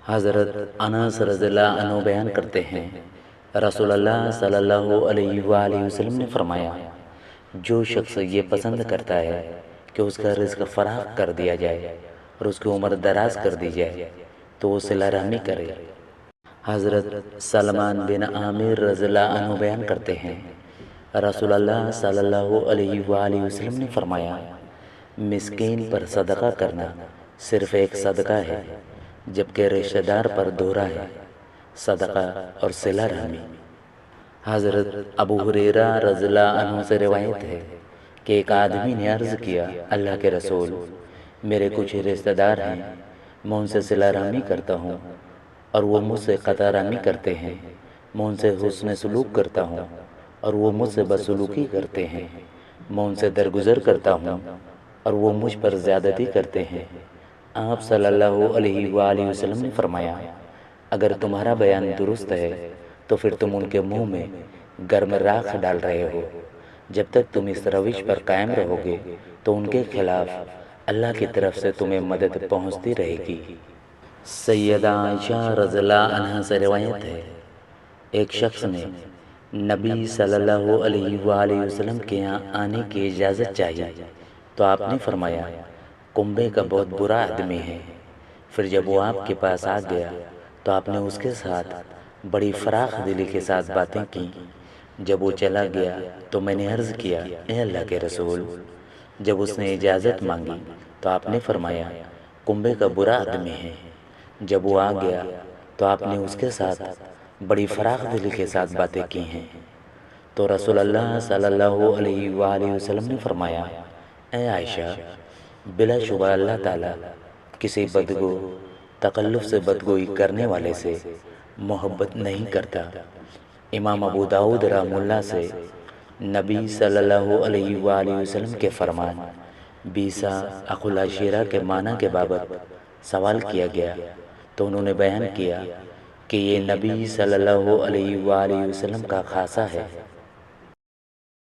حضرت انس رضی اللہ عنہ بیان کرتے ہیں، رسول اللہ صلی اللہ علیہ وآلہ وسلم نے فرمایا، جو شخص یہ پسند کرتا ہے کہ اس کا رزق فراخ کر دیا جائے اور اس کی عمر دراز کر دی جائے تو وہ صلہ رحمی کرے۔ حضرت سلمان بن عامر رضی اللہ عنہ بیان کرتے ہیں، رسول اللہ صلی اللہ علیہ وآلہ وسلم نے فرمایا، مسکین پر صدقہ کرنا صرف ایک صدقہ ہے، جبکہ رشتہ دار پر دوہرا ہے، صدقہ اور صلہ رحمی۔ حضرت ابو ہریرہ رضی اللہ عنہ سے روایت ہے کہ ایک آدمی نے عرض کیا، اللہ کے رسول، میرے کچھ رشتہ دار ہیں، میں ان سے صلہ رحمی کرتا ہوں اور وہ مجھ سے قطع رحمی کرتے ہیں، میں ان سے حسن سلوک کرتا ہوں اور وہ مجھ سے بدسلوکی کرتے ہیں، میں ان سے درگزر کرتا ہوں اور وہ مجھ پر زیادتی کرتے ہیں۔ آپ صلی اللہ علیہ وآلہ وسلم نے فرمایا، اگر تمہارا بیان درست ہے تو پھر تم ان کے منہ میں گرم راکھ ڈال رہے ہو۔ جب تک تم اس روش پر قائم رہو گے تو ان کے خلاف اللہ کی طرف سے تمہیں مدد پہنچتی رہے گی۔ سیدہ عائشہ رضی اللہ عنہا سے روایت ہے، ایک شخص نے نبی صلی اللہ علیہ وآلہ وسلم کے یہاں آنے کی اجازت چاہی تو آپ نے فرمایا، کنبے کا بہت برا آدمی ہے۔ پھر جب وہ آپ کے پاس آ گیا تو آپ نے اس کے ساتھ بڑی فراخ دلی کے ساتھ باتیں کی۔ جب وہ چلا گیا تو میں نے عرض کیا، اے اللہ کے رسول، جب اس نے اجازت مانگی تو آپ نے فرمایا، کنبے کا برا آدمی ہے۔ جب وہ آ گیا تو آپ نے اس کے ساتھ بڑی فراخ دلی کے ساتھ باتیں کی ہیں۔ تو رسول اللہ صلی اللہ علیہ وآلہ وسلم نے فرمایا، اے عائشہ، بلا شبہ اللہ تعالیٰ کسی بدگو تکلف سے بدگوئی کرنے والے سے محبت نہیں کرتا۔ امام ابو داؤد رحمہ اللہ سے نبی صلی اللہ علیہ وآلہ وسلم کے فرمان بیسا اخو العشیرہ کے معنی کے بابت سوال کیا گیا تو انہوں نے بیان کیا کہ یہ نبی صلی اللہ علیہ وآلہ وسلم کا خاصہ ہے۔